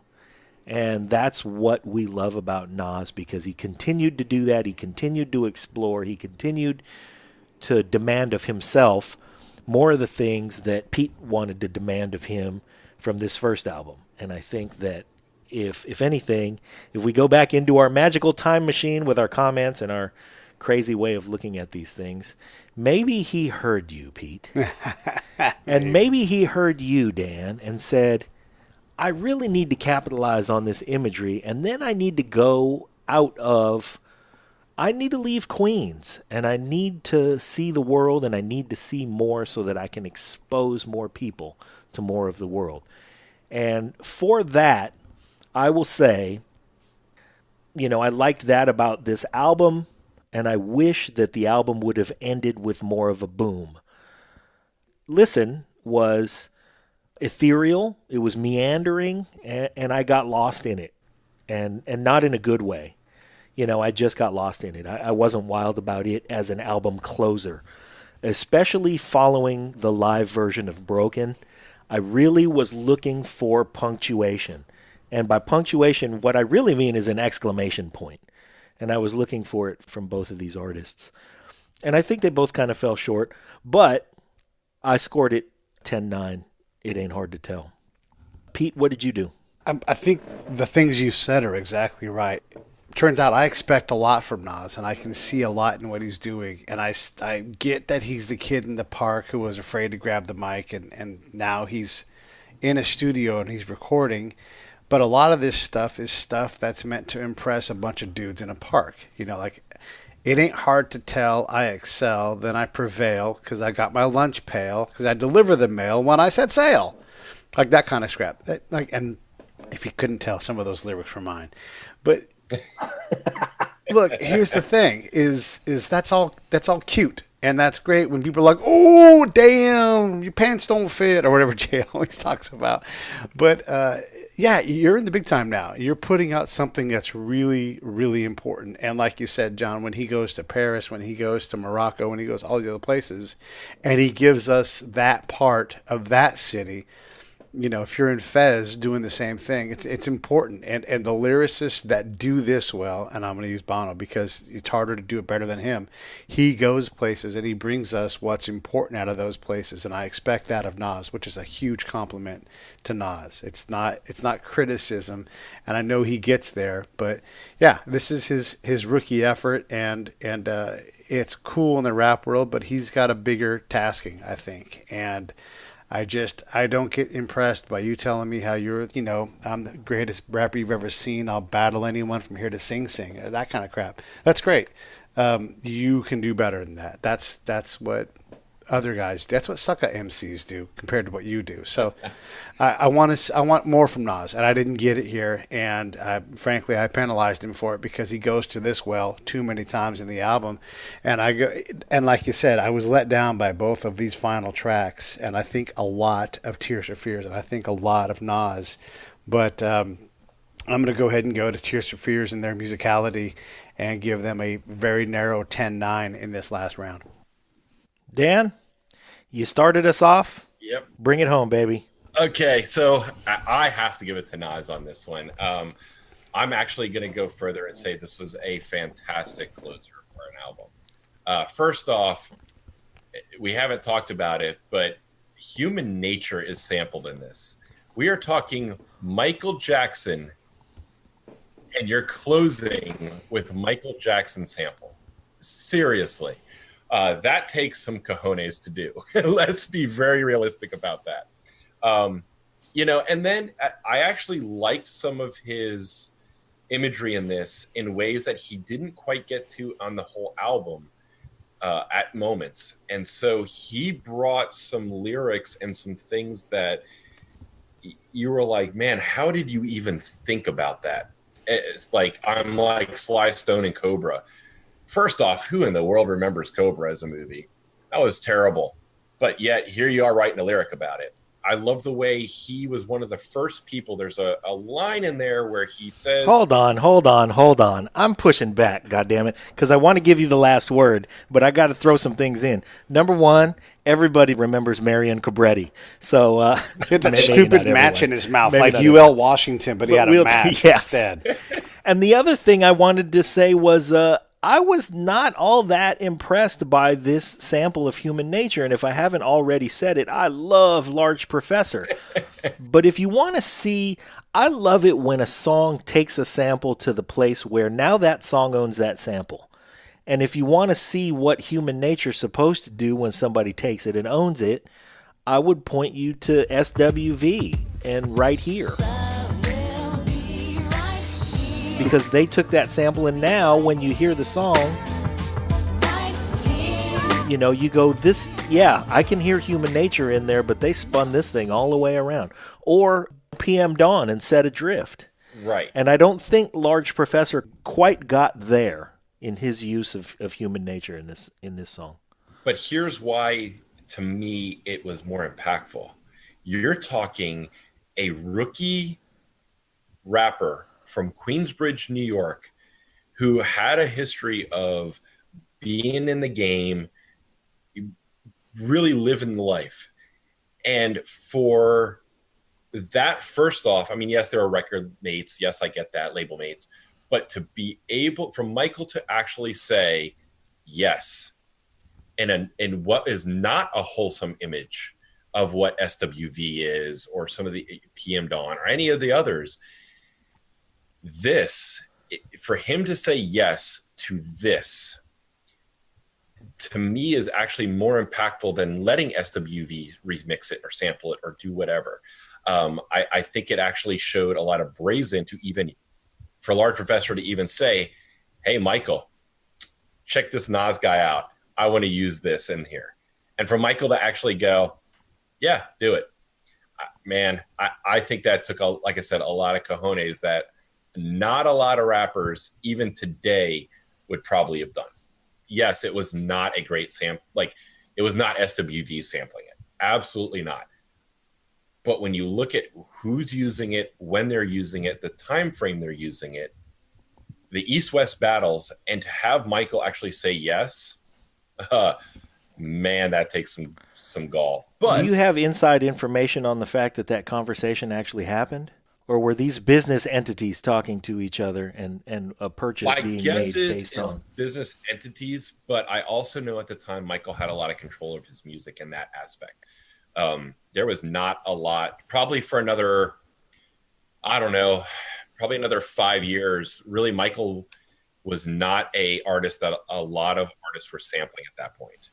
And that's what we love about Nas, because he continued to do that. He continued to explore. He continued to demand of himself more of the things that Pete wanted to demand of him from this first album. And I think that if anything, if we go back into our magical time machine with our comments and our crazy way of looking at these things, maybe he heard you, Pete. And maybe he heard you, Dan, and said, I really need to capitalize on this imagery, and then I need to go out of, I need to leave Queens, and I need to see the world, and I need to see more so that I can expose more people to more of the world. And for that, I will say, I liked that about this album, and I wish that the album would have ended with more of a boom. Listen was ethereal, it was meandering, and I got lost in it, and not in a good way. I just got lost in it. I wasn't wild about it as an album closer, especially following the live version of Broken. I really was looking for punctuation, and by punctuation, what I really mean is an exclamation point. And I was looking for it from both of these artists. And I think they both kind of fell short, but I scored it 10-9. It ain't hard to tell. Pete, what did you do? I think the things you said are exactly right. Turns out I expect a lot from Nas, and I can see a lot in what he's doing. And I get that he's the kid in the park who was afraid to grab the mic, and now he's in a studio and he's recording. But a lot of this stuff is stuff that's meant to impress a bunch of dudes in a park. Like, it ain't hard to tell I excel, then I prevail, because I got my lunch pail, because I deliver the mail when I set sail. Like that kind of scrap. And if you couldn't tell, some of those lyrics were mine. But look, here's the thing: is that's all cute. And that's great when people are like, oh, damn, your pants don't fit, or whatever Jay always talks about. But, yeah, you're in the big time now. You're putting out something that's really, really important. And like you said, John, when he goes to Paris, when he goes to Morocco, when he goes to all the other places, and he gives us that part of that city, you know, if you're in Fez doing the same thing, it's important. And the lyricists that do this well, and I'm going to use Bono because it's harder to do it better than him, he goes places and he brings us what's important out of those places. And I expect that of Nas, which is a huge compliment to Nas. It's not criticism, and I know he gets there. But, yeah, this is his rookie effort, and it's cool in the rap world, but he's got a bigger tasking, I think. And I don't get impressed by you telling me how you're, you know, I'm the greatest rapper you've ever seen. I'll battle anyone from here to Sing Sing. That kind of crap. That's great. You can do better than that. That's what other guys do. That's what sucka MCs do compared to what you do. So I want more from Nas, and I didn't get it here. And frankly, I penalized him for it because he goes to this well too many times in the album. And like you said, I was let down by both of these final tracks, and I think a lot of Tears for Fears, and I think a lot of Nas. But I'm going to go ahead and go to Tears for Fears and their musicality and give them a very narrow 10-9 in this last round. Dan, you started us off. Yep. Bring it home, baby. Okay, so I have to give it to Nas on this one. I'm actually going to go further and say this was a fantastic closer for an album. First off, we haven't talked about it, but Human Nature is sampled in this. We are talking Michael Jackson, and you're closing with Michael Jackson sample. Seriously. That takes some cojones to do. Let's be very realistic about that. You know, and then I actually liked some of his imagery in this in ways that he didn't quite get to on the whole album at moments. And so he brought some lyrics and some things that you were like, man, how did you even think about that? It's like, I'm like Sly Stone and Cobra. First off, who in the world remembers Cobra as a movie? That was terrible. But yet, here you are writing a lyric about it. I love the way he was one of the first people. There's a line in there where he says... Hold on. I'm pushing back, goddammit, because I want to give you the last word, but I got to throw some things in. Number one, everybody remembers Marion Cobretti. So he had that stupid match in his mouth, maybe like UL Washington, but he had a match instead. And the other thing I wanted to say was... I was not all that impressed by this sample of Human Nature, and if I haven't already said it, I love Large Professor. But if you want to see, I love it when a song takes a sample to the place where now that song owns that sample. And if you want to see what Human Nature's supposed to do when somebody takes it and owns it, I would point you to SWV and Right Here. Because they took that sample, and now when you hear the song, you know, you go, this, yeah, I can hear Human Nature in there, but they spun this thing all the way around. Or PM Dawn and Set Adrift. Right. And I don't think Large Professor quite got there in his use of Human Nature in this song. But here's why, to me, it was more impactful. You're talking a rookie rapper from Queensbridge, New York, who had a history of being in the game, really living the life. And for that, first off, I mean, yes, there are record mates. Yes, I get that, label mates. But to be able, for Michael to actually say yes, in what is not a wholesome image of what SWV is, or some of the PM Dawn, or any of the others, this, for him to say yes to this, to me, is actually more impactful than letting SWV remix it or sample it or do whatever. I think it actually showed a lot of brazen to even, for Large Professor to even say, hey, Michael, check this Nas guy out. I want to use this in here. And for Michael to actually go, yeah, do it. man, I think that took, like I said, a lot of cojones that not a lot of rappers, even today, would probably have done. Yes, it was not a great sample. Like, it was not SWV sampling it. Absolutely not. But when you look at who's using it, when they're using it, the time frame they're using it, the East-West battles, and to have Michael actually say yes, man, that takes some gall. But do you have inside information on the fact that that conversation actually happened? Or were these business entities talking to each other and a purchase being made based on business entities? But I also know at the time Michael had a lot of control of his music in that aspect. There was not a lot, probably for another, I don't know, probably another 5 years. Really, Michael was not a artist that a lot of artists were sampling at that point.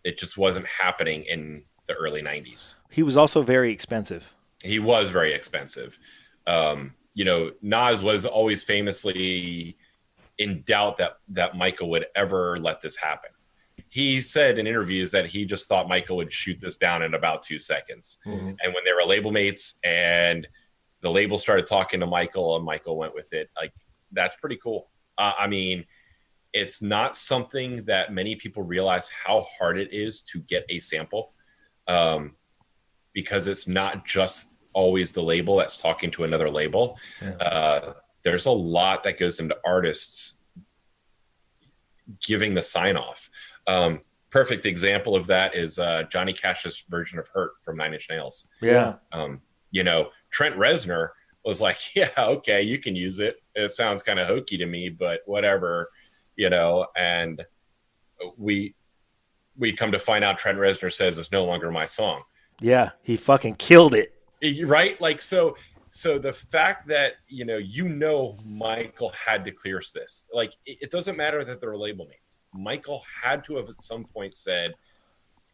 It just wasn't happening in the early 90s. He was also very expensive. He was very expensive. Nas was always famously in doubt that Michael would ever let this happen. He said in interviews that he just thought Michael would shoot this down in about 2 seconds. Mm-hmm. And when they were label mates and the label started talking to Michael and Michael went with it, like, that's pretty cool. I mean, it's not something that many people realize how hard it is to get a sample. Because it's not just always the label that's talking to another label. Yeah. There's a lot that goes into artists giving the sign off. Perfect example of that is Johnny Cash's version of Hurt from Nine Inch Nails. Yeah. Trent Reznor was like, yeah, okay, you can use it. It sounds kind of hokey to me, but whatever, and we come to find out Trent Reznor says it's no longer my song. Yeah, he fucking killed it. Right? Like, so the fact that, Michael had to clear this. Like, it doesn't matter that they're label names. Michael had to have at some point said,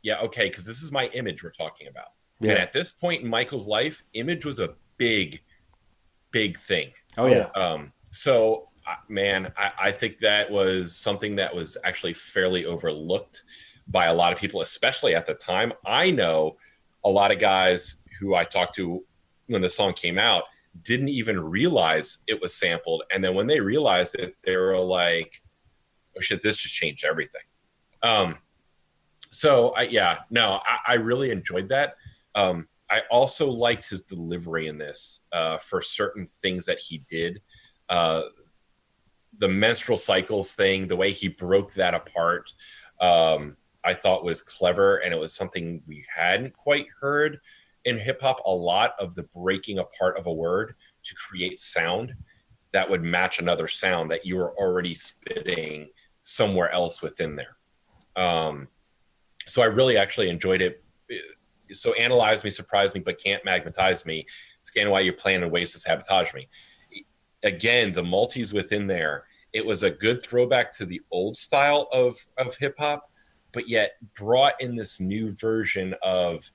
yeah, okay, because this is my image we're talking about. Yeah. And at this point in Michael's life, image was a big, big thing. Oh, yeah. So, man, I think that was something that was actually fairly overlooked by a lot of people, especially at the time. I know a lot of guys who I talked to when the song came out didn't even realize it was sampled. And then when they realized it, they were like, oh shit, this just changed everything. I really enjoyed that. I also liked his delivery in this for certain things that he did. The menstrual cycles thing, the way he broke that apart, I thought was clever, and it was something we hadn't quite heard in hip hop, a lot of the breaking apart of a word to create sound that would match another sound that you were already spitting somewhere else within there. So I really actually enjoyed it. So analyze me, surprise me, but can't magnetize me. Scan why you're planning ways to sabotage me. Again, the multis within there, it was a good throwback to the old style of hip hop, but yet brought in this new version of,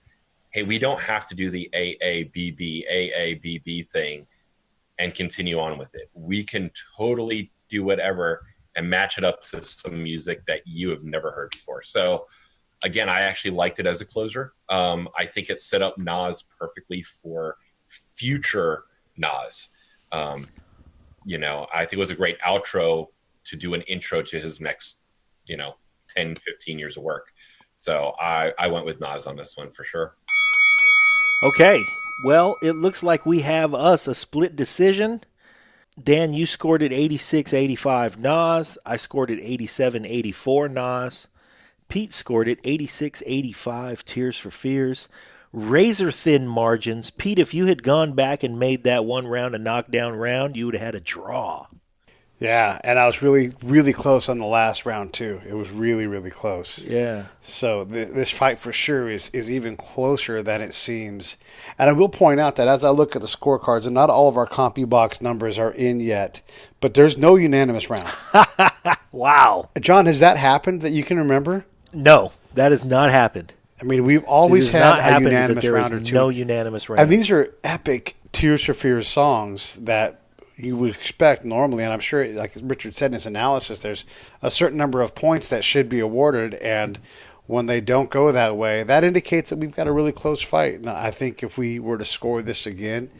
hey, we don't have to do the AABB thing and continue on with it. We can totally do whatever and match it up to some music that you have never heard before. So again, I actually liked it as a closer. I think it set up Nas perfectly for future Nas. I think it was a great outro to do an intro to his next, 10, 15 years of work. So I went with Nas on this one for sure. Okay. Well, it looks like we have us a split decision. Dan, you scored it 86-85 Nas. I scored it 87-84 Nas. Pete scored it 86-85 Tears for Fears. Razor thin margins. Pete, if you had gone back and made that one round a knockdown round, you would have had a draw. Yeah, and I was really, really close on the last round, too. It was really, really close. Yeah. So this fight for sure is even closer than it seems. And I will point out that as I look at the scorecards, and not all of our CompuBox box numbers are in yet, but there's no unanimous round. Wow. John, has that happened that you can remember? No, that has not happened. I mean, we've always had a unanimous round or two. No unanimous round. And these are epic Tears for Fears songs that you would expect normally, and I'm sure, like Richard said in his analysis, there's a certain number of points that should be awarded, and When they don't go that way, that indicates that we've got a really close fight. And I think if we were to score this again,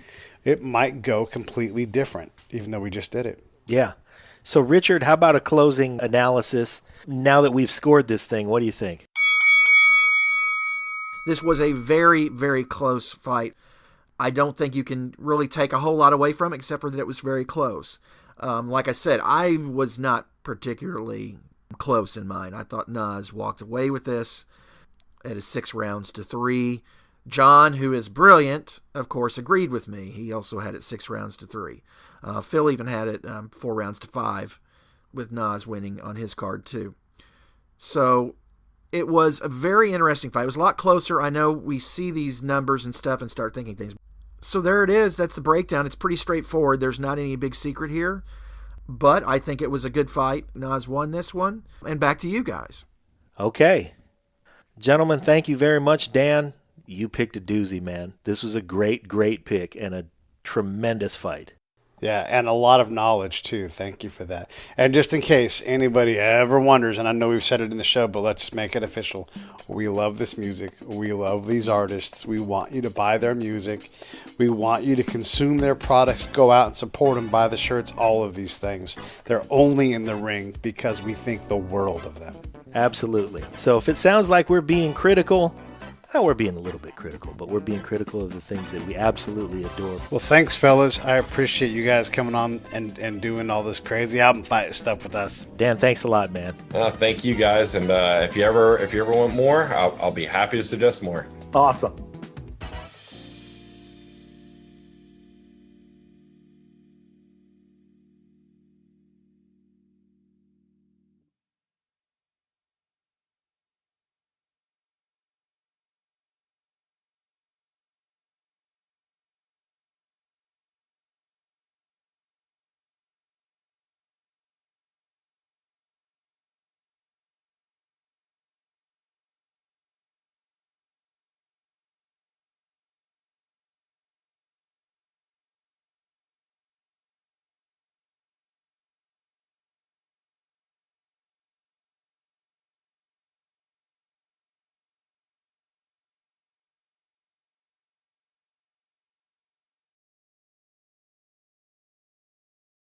it might go completely different, even though we just did it. Yeah. So, Richard, how about a closing analysis? Now that we've scored this thing, what do you think? This was a very, very close fight. I don't think you can really take a whole lot away from it, except for that it was very close. Like I said, I was not particularly close in mine. I thought Nas walked away with this at a 6 rounds to 3. John, who is brilliant, of course, agreed with me. He also had it 6 rounds to 3. Phil even had it 4 rounds to 5, with Nas winning on his card too. So it was a very interesting fight. It was a lot closer. I know we see these numbers and stuff and start thinking things. So there it is. That's the breakdown. It's pretty straightforward. There's not any big secret here. But I think it was a good fight. Nas won this one. And back to you guys. Okay. Gentlemen, thank you very much. Dan, you picked a doozy, man. This was a great, great pick and a tremendous fight. Yeah, and a lot of knowledge, too. Thank you for that. And just in case anybody ever wonders, and I know we've said it in the show, but let's make it official. We love this music. We love these artists. We want you to buy their music. We want you to consume their products, go out and support them, buy the shirts, all of these things. They're only in the ring because we think the world of them. Absolutely. So if it sounds like we're being critical, we're being a little bit critical, but we're being critical of the things that we absolutely adore. Well, thanks, fellas. I appreciate you guys coming on and doing all this crazy album fight stuff with us. Dan, thanks a lot, man. Thank you guys, and if you ever want more, I'll be happy to suggest more. Awesome.